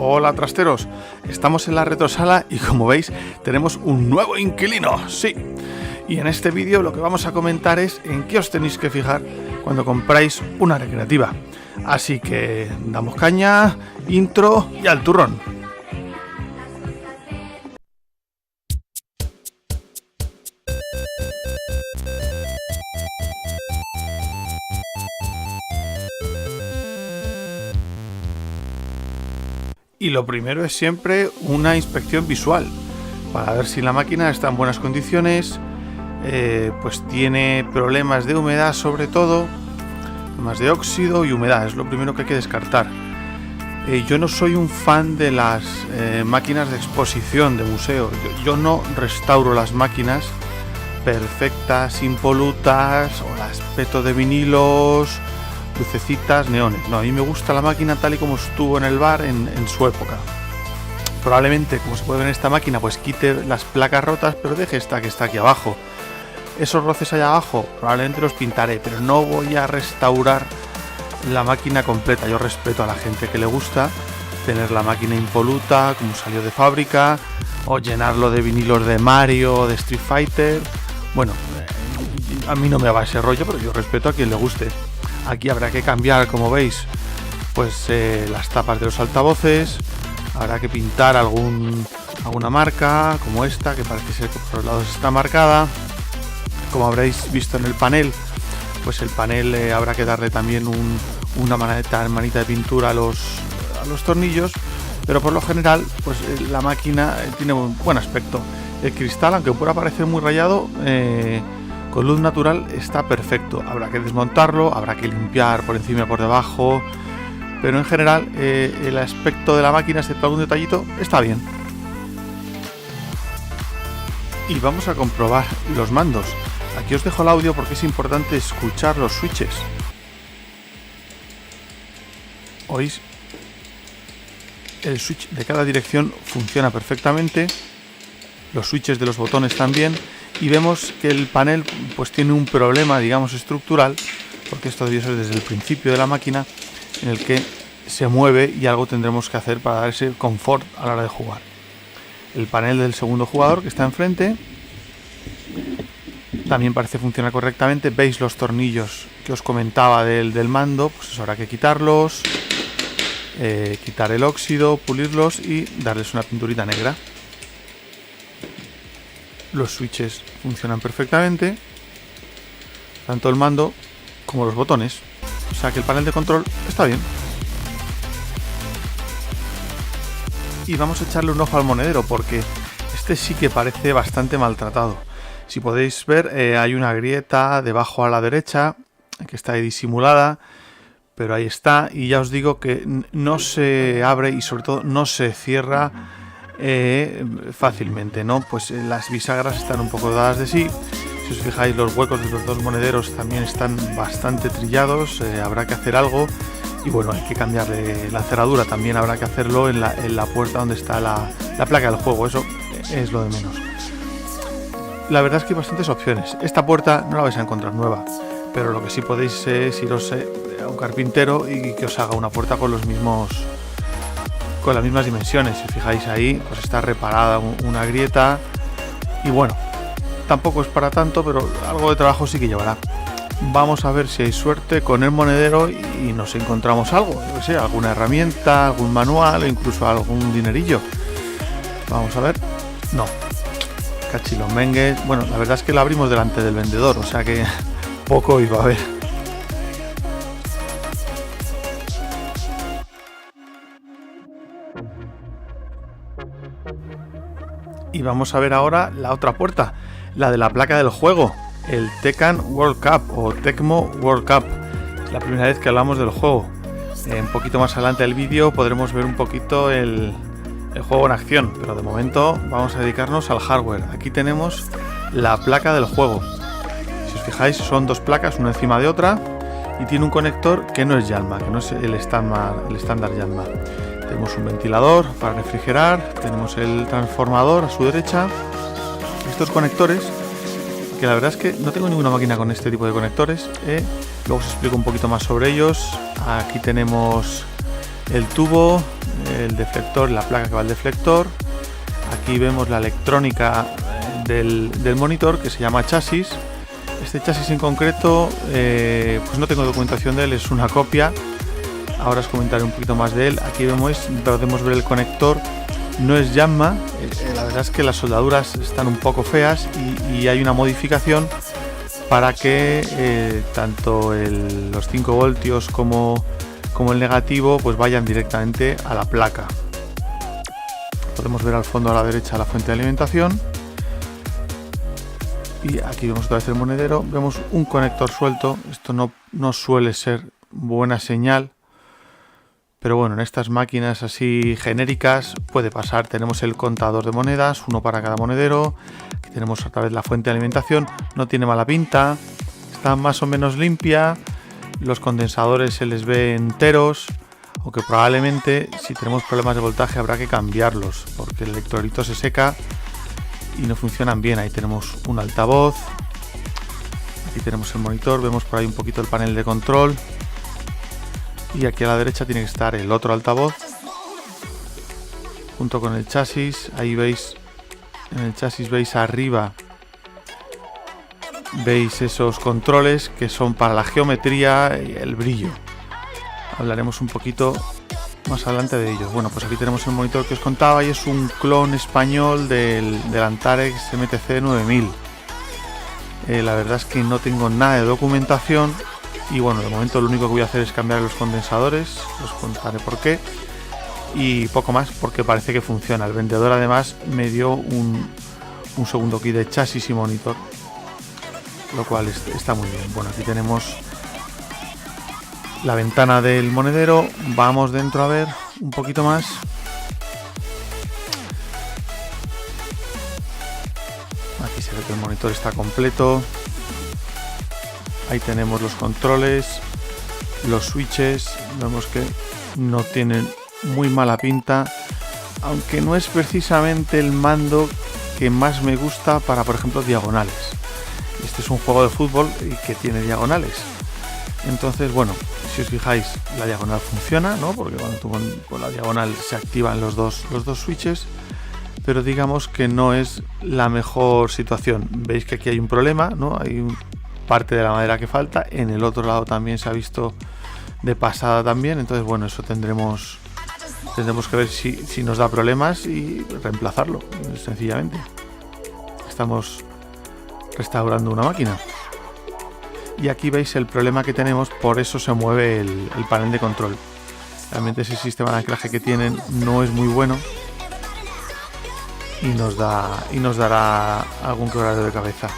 Hola trasteros, estamos en la retrosala y como veis tenemos un nuevo inquilino, sí. Y en este vídeo lo que vamos a comentar es en qué os tenéis que fijar cuando compráis una recreativa. Así que damos caña, intro y al turrón. Y lo primero es siempre una inspección visual para ver si la máquina está en buenas condiciones, pues tiene problemas de humedad sobre todo, problemas de óxido y humedad, es lo primero que hay que descartar. Yo no soy un fan de las máquinas de exposición de museo, yo no restauro las máquinas perfectas, impolutas, o las peto de vinilos, lucecitas, neones. No, a mí me gusta la máquina tal y como estuvo en el bar en su época. Probablemente, como se puede ver en esta máquina, pues quite las placas rotas, pero deje esta que está aquí abajo. Esos roces allá abajo probablemente los pintaré, pero no voy a restaurar la máquina completa. Yo respeto a la gente que le gusta tener la máquina impoluta, como salió de fábrica, o llenarlo de vinilos de Mario o de Street Fighter. Bueno, a mí no me va ese rollo, pero yo respeto a quien le guste. Aquí habrá que cambiar, como veis, pues las tapas de los altavoces. Habrá que pintar alguna marca, como esta, que parece ser que por los lados está marcada. Como habréis visto en el panel, pues el panel habrá que darle también una manita de pintura a los tornillos. Pero por lo general, pues la máquina tiene un buen aspecto. El cristal, aunque pueda parecer muy rayado, con luz natural está perfecto. Habrá que desmontarlo, habrá que limpiar por encima y por debajo, pero en general el aspecto de la máquina, excepto algún detallito, está bien. Y vamos a comprobar los mandos. Aquí os dejo el audio porque es importante escuchar los switches. ¿Oís? El switch de cada dirección funciona perfectamente, los switches de los botones también. Y vemos que el panel pues tiene un problema, digamos, estructural, porque esto debió ser desde el principio de la máquina, en el que se mueve y algo tendremos que hacer para dar ese confort a la hora de jugar. El panel del segundo jugador, que está enfrente, también parece funcionar correctamente. Veis los tornillos que os comentaba del mando, pues eso habrá que quitarlos, quitar el óxido, pulirlos y darles una pinturita negra. Los switches funcionan perfectamente, tanto el mando como los botones, o sea que el panel de control está bien. Y vamos a echarle un ojo al monedero porque este sí que parece bastante maltratado. Si podéis ver, hay una grieta debajo a la derecha que está ahí disimulada, pero ahí está, y ya os digo que no se abre y sobre todo no se cierra fácilmente, ¿no? Pues las bisagras están un poco dadas de sí. Si os fijáis, los huecos de los dos monederos también están bastante trillados, habrá que hacer algo. Y bueno, hay que cambiarle la cerradura, también habrá que hacerlo en la puerta donde está la placa del juego, eso es lo de menos. La verdad es que hay bastantes opciones. Esta puerta no la vais a encontrar nueva, pero lo que sí podéis es iros a un carpintero y que os haga una puerta con las mismas dimensiones. Si fijáis ahí, pues está reparada una grieta y bueno, tampoco es para tanto, pero algo de trabajo sí que llevará. Vamos a ver si hay suerte con el monedero y nos encontramos algo, yo que sé, alguna herramienta, algún manual o incluso algún dinerillo. Vamos a ver. No, cachilomengues. Bueno, la verdad es que lo abrimos delante del vendedor, o sea que poco iba a haber. Y vamos a ver ahora la otra puerta, la de la placa del juego, el Tekken World Cup o Tecmo World Cup. Es la primera vez que hablamos del juego. Un poquito más adelante del vídeo podremos ver un poquito el juego en acción, pero de momento vamos a dedicarnos al hardware. Aquí tenemos la placa del juego. Si os fijáis, son dos placas, una encima de otra, y tiene un conector que no es Yanma, que no es el estándar Yanma. Tenemos un ventilador para refrigerar, tenemos el transformador a su derecha. Estos conectores, que la verdad es que no tengo ninguna máquina con este tipo de conectores, luego os explico un poquito más sobre ellos. Aquí tenemos el tubo el deflector, la placa que va al deflector. Aquí vemos la electrónica del monitor, que se llama chasis. Este chasis en concreto, pues no tengo documentación de él, es una copia. Ahora os comentaré un poquito más de él. Aquí podemos ver el conector. No es Yanma, la verdad es que las soldaduras están un poco feas y hay una modificación para que tanto los 5 voltios como el negativo pues vayan directamente a la placa. Podemos ver al fondo a la derecha la fuente de alimentación. Y aquí vemos otra vez el monedero. Vemos un conector suelto. Esto no suele ser buena señal. Pero bueno, en estas máquinas así genéricas puede pasar. Tenemos el contador de monedas, uno para cada monedero. Aquí tenemos otra vez la fuente de alimentación. No tiene mala pinta. Está más o menos limpia. Los condensadores se les ve enteros. Aunque probablemente si tenemos problemas de voltaje habrá que cambiarlos. Porque el electrolito se seca y no funcionan bien. Ahí tenemos un altavoz. Aquí tenemos el monitor. Vemos por ahí un poquito el panel de control. Y aquí a la derecha tiene que estar el otro altavoz junto con el chasis. Ahí veis, en el chasis veis arriba, veis esos controles que son para la geometría y el brillo. Hablaremos un poquito más adelante de ellos. Bueno, pues aquí tenemos el monitor que os contaba y es un clon español del Antarex MTC 9000. La verdad es que no tengo nada de documentación. Y bueno, de momento lo único que voy a hacer es cambiar los condensadores, os contaré por qué. Y poco más, porque parece que funciona. El vendedor además me dio un segundo kit de chasis y monitor, lo cual está muy bien. Bueno, aquí tenemos la ventana del monedero. Vamos dentro a ver un poquito más. Aquí se ve que el monitor está completo. Ahí tenemos los controles, los switches. Vemos que no tienen muy mala pinta, aunque no es precisamente el mando que más me gusta para, por ejemplo, diagonales. Este es un juego de fútbol y que tiene diagonales. Entonces, bueno, si os fijáis, la diagonal funciona, ¿no? Porque cuando tú con la diagonal se activan los dos switches. Pero digamos que no es la mejor situación. Veis que aquí hay un problema, ¿no? Hay parte de la madera que falta. En el otro lado también se ha visto de pasada también. Entonces, bueno, eso tendremos que ver si nos da problemas y reemplazarlo, sencillamente. Estamos restaurando una máquina. Y aquí veis el problema que tenemos, por eso se mueve el panel de control. Realmente ese sistema de anclaje que tienen no es muy bueno y nos dará algún quebradero de cabeza.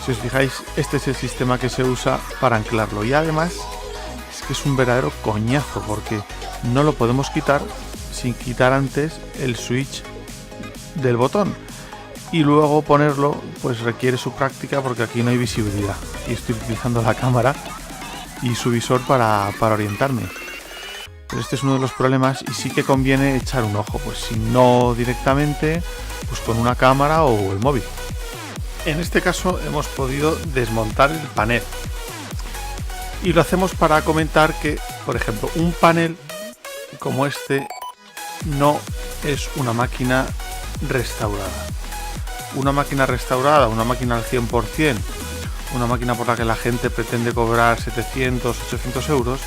Si os fijáis, este es el sistema que se usa para anclarlo. Y además es que es un verdadero coñazo, porque no lo podemos quitar sin quitar antes el switch del botón. Y luego ponerlo pues requiere su práctica, porque aquí no hay visibilidad. Y estoy utilizando la cámara y su visor para orientarme. Pero este es uno de los problemas y sí que conviene echar un ojo. Pues si no directamente, pues con una cámara o el móvil. En este caso hemos podido desmontar el panel. Y lo hacemos para comentar que, por ejemplo, un panel como este no es una máquina restaurada. Una máquina restaurada, una máquina al 100%, una máquina por la que la gente pretende cobrar 700, 800 euros,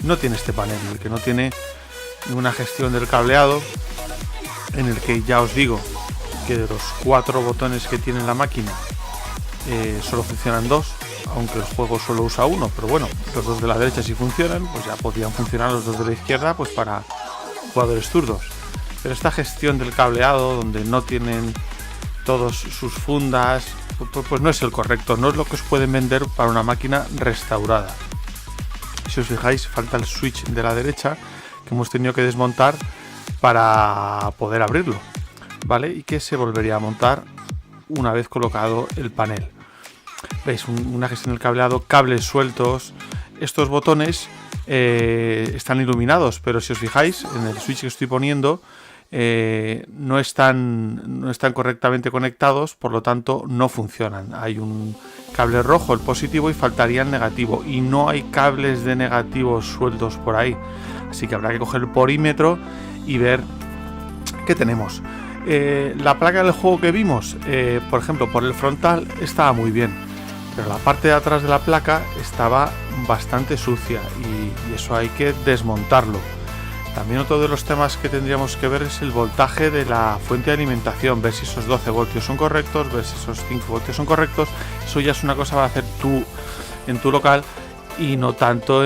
no tiene este panel, el que no tiene ninguna gestión del cableado, en el que ya os digo que de los 4 botones que tiene la máquina solo funcionan 2, aunque el juego solo usa 1, pero bueno, los 2 de la derecha si funcionan, pues ya podrían funcionar los 2 de la izquierda, pues para jugadores zurdos. Pero esta gestión del cableado, donde no tienen todas sus fundas, pues no es el correcto, no es lo que os pueden vender para una máquina restaurada. Si os fijáis, falta el switch de la derecha que hemos tenido que desmontar para poder abrirlo, ¿vale? Y que se volvería a montar una vez colocado el panel. Veis una gestión del cableado, cables sueltos. Estos botones están iluminados, pero si os fijáis en el switch que estoy poniendo, no están correctamente conectados, por lo tanto no funcionan. Hay un cable rojo, el positivo, y faltaría el negativo, y no hay cables de negativos sueltos por ahí. Así que habrá que coger el polímetro y ver qué tenemos. La placa del juego que vimos, por ejemplo, por el frontal estaba muy bien, pero la parte de atrás de la placa estaba bastante sucia y eso hay que desmontarlo. También otro de los temas que tendríamos que ver es el voltaje de la fuente de alimentación, ver si esos 12 voltios son correctos, ver si esos 5 voltios son correctos. Eso ya es una cosa para hacer tú en tu local y no tanto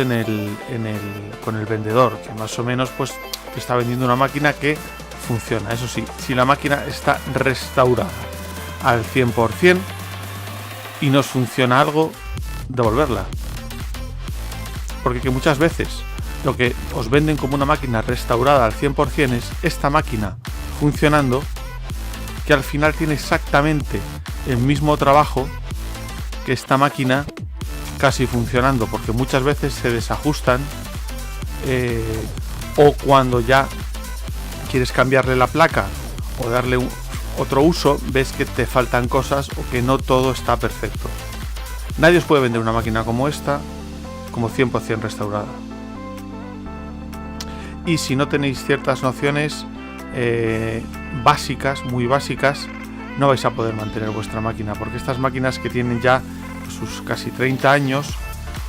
con el vendedor, que más o menos pues te está vendiendo una máquina que funciona. Eso sí, si la máquina está restaurada al 100% y nos funciona algo, devolverla. Porque que muchas veces lo que os venden como una máquina restaurada al 100% es esta máquina funcionando, que al final tiene exactamente el mismo trabajo que esta máquina casi funcionando, porque muchas veces se desajustan o cuando ya quieres cambiarle la placa o darle otro uso, ves que te faltan cosas o que no todo está perfecto. Nadie os puede vender una máquina como esta como 100% restaurada. Y si no tenéis ciertas nociones básicas, muy básicas, no vais a poder mantener vuestra máquina, porque estas máquinas que tienen ya sus casi 30 años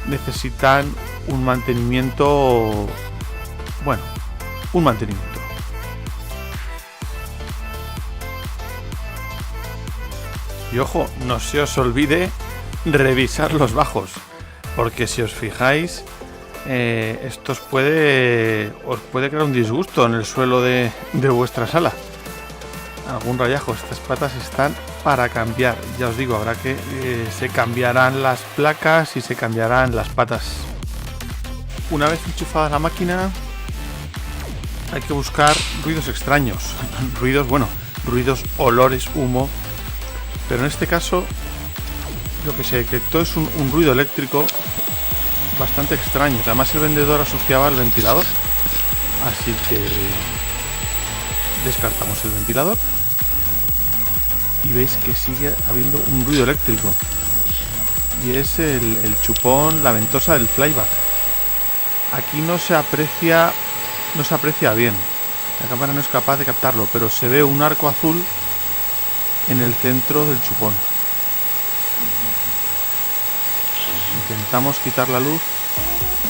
necesitan un mantenimiento, bueno, un mantenimiento. Y ojo, no se os olvide revisar los bajos, porque si os fijáis, esto os puede crear un disgusto en el suelo de vuestra sala. Algún rayajo. Estas patas están para cambiar. Ya os digo, habrá que se cambiarán las placas y se cambiarán las patas. Una vez enchufada la máquina, hay que buscar ruidos extraños. Ruidos, olores, humo. Pero en este caso, lo que se detectó es un ruido eléctrico bastante extraño, que además el vendedor asociaba al ventilador. Así que descartamos el ventilador y veis que sigue habiendo un ruido eléctrico, y es el chupón, la ventosa del flyback. Aquí no se aprecia bien, la cámara no es capaz de captarlo, pero se ve un arco azul en el centro del chupón. Intentamos quitar la luz,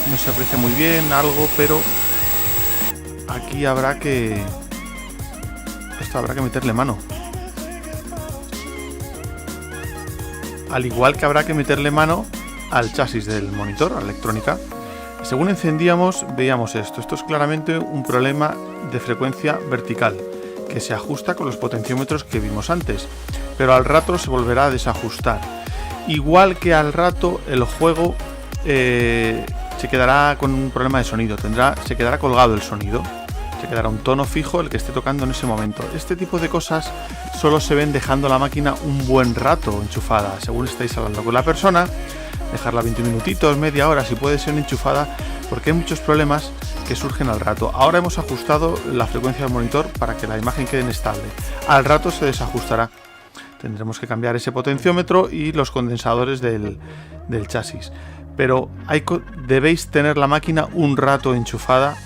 no se aprecia muy bien algo, pero aquí habrá que meterle mano. Al igual que habrá que meterle mano al chasis del monitor, a la electrónica. Según encendíamos, veíamos esto. Esto es claramente un problema de frecuencia vertical, que se ajusta con los potenciómetros que vimos antes, pero al rato se volverá a desajustar. Igual que al rato el juego se quedará con un problema de sonido, se quedará colgado el sonido, se quedará un tono fijo el que esté tocando en ese momento. Este tipo de cosas solo se ven dejando la máquina un buen rato enchufada. Según estáis hablando con la persona, dejarla 20 minutitos, media hora si puede ser enchufada, porque hay muchos problemas que surgen al rato. Ahora hemos ajustado la frecuencia del monitor para que la imagen quede estable. Al rato se desajustará. Tendremos que cambiar ese potenciómetro y los condensadores del chasis. Pero debéis tener la máquina un rato enchufada,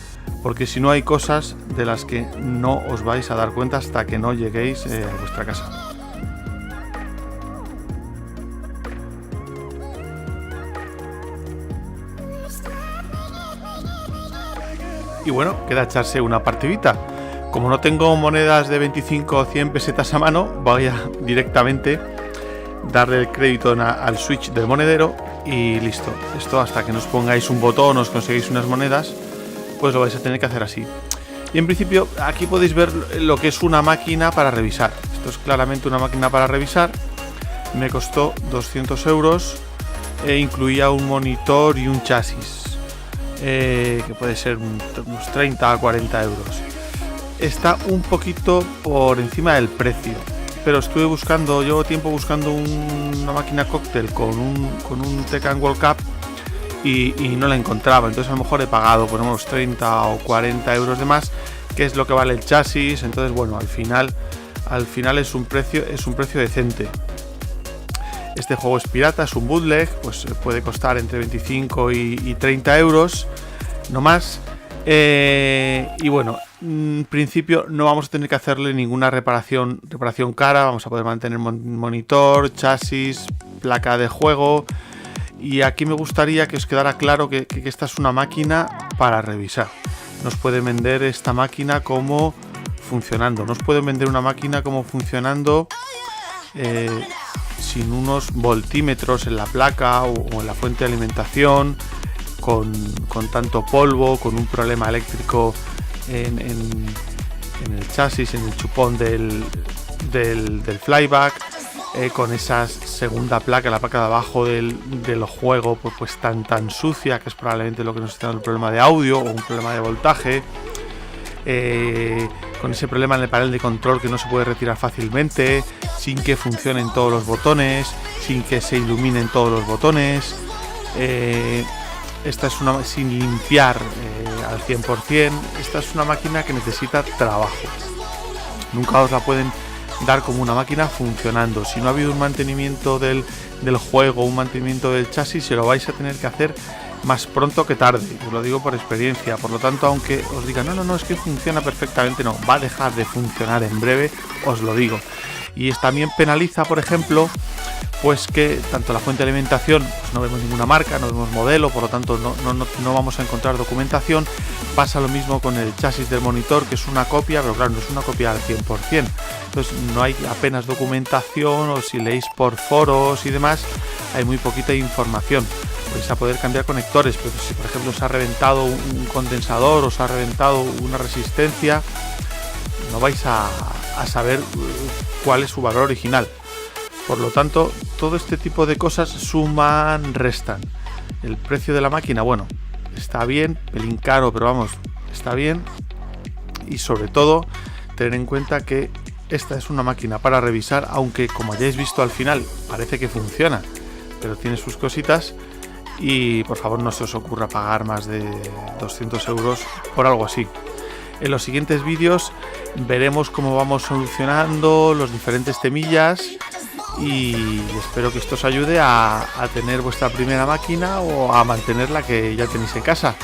porque si no hay cosas de las que no os vais a dar cuenta hasta que no lleguéis a vuestra casa. Y bueno, queda echarse una partidita. Como no tengo monedas de 25 o 100 pesetas a mano, voy a directamente darle el crédito al switch del monedero y listo. Esto hasta que nos pongáis un botón o os conseguís unas monedas, pues lo vais a tener que hacer así. Y en principio aquí podéis ver lo que es una máquina para revisar. Esto es claramente una máquina para revisar. Me costó 200 euros e incluía un monitor y un chasis, que puede ser unos 30 a 40 euros. Está un poquito por encima del precio, pero llevo tiempo buscando una máquina cóctel con un Tekken World Cup y no la encontraba. Entonces a lo mejor he pagado por unos 30 o 40 euros de más, que es lo que vale el chasis. Entonces bueno, al final es un precio decente. Este juego es pirata, es un bootleg, pues puede costar entre 25 y 30 euros, no más. Y bueno, en principio no vamos a tener que hacerle ninguna reparación cara. Vamos a poder mantener monitor, chasis, placa de juego. Y aquí me gustaría que os quedara claro que esta es una máquina para revisar. Nos pueden vender esta máquina como funcionando. Nos pueden vender una máquina como funcionando sin unos voltímetros en la placa o en la fuente de alimentación, con tanto polvo, con un problema eléctrico en el chasis, en el chupón del flyback, con esa segunda placa, la placa de abajo del juego, pues tan sucia, que es probablemente lo que nos está dando el problema de audio o un problema de voltaje, con ese problema en el panel de control que no se puede retirar fácilmente, sin que funcionen todos los botones, sin que se iluminen todos los botones. Esta es una sin limpiar al 100%. Esta es una máquina que necesita trabajo. Nunca os la pueden dar como una máquina funcionando. Si no ha habido un mantenimiento del juego, un mantenimiento del chasis, se lo vais a tener que hacer más pronto que tarde. Os lo digo por experiencia. Por lo tanto, aunque os digan no, es que funciona perfectamente, no, va a dejar de funcionar en breve, os lo digo. Y también penaliza, por ejemplo, pues que tanto la fuente de alimentación, pues no vemos ninguna marca, no vemos modelo, por lo tanto no vamos a encontrar documentación. Pasa lo mismo con el chasis del monitor, que es una copia, pero claro, no es una copia al 100%. Entonces no hay apenas documentación, o si leéis por foros y demás, hay muy poquita información. Vais a poder cambiar conectores, pero si por ejemplo os ha reventado un condensador, os ha reventado una resistencia, no vais a saber cuál es su valor original. Por lo tanto, todo este tipo de cosas suman, restan. El precio de la máquina, bueno, está bien, pelín caro, pero vamos, está bien. Y sobre todo, tener en cuenta que esta es una máquina para revisar, aunque como hayáis visto al final, parece que funciona, pero tiene sus cositas. Y por favor no se os ocurra pagar más de 200 euros por algo así. En los siguientes vídeos veremos cómo vamos solucionando los diferentes temillas y espero que esto os ayude a tener vuestra primera máquina o a mantener la que ya tenéis en casa.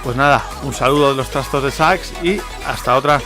Pues nada, un saludo de los Trastos de Sax y hasta otra.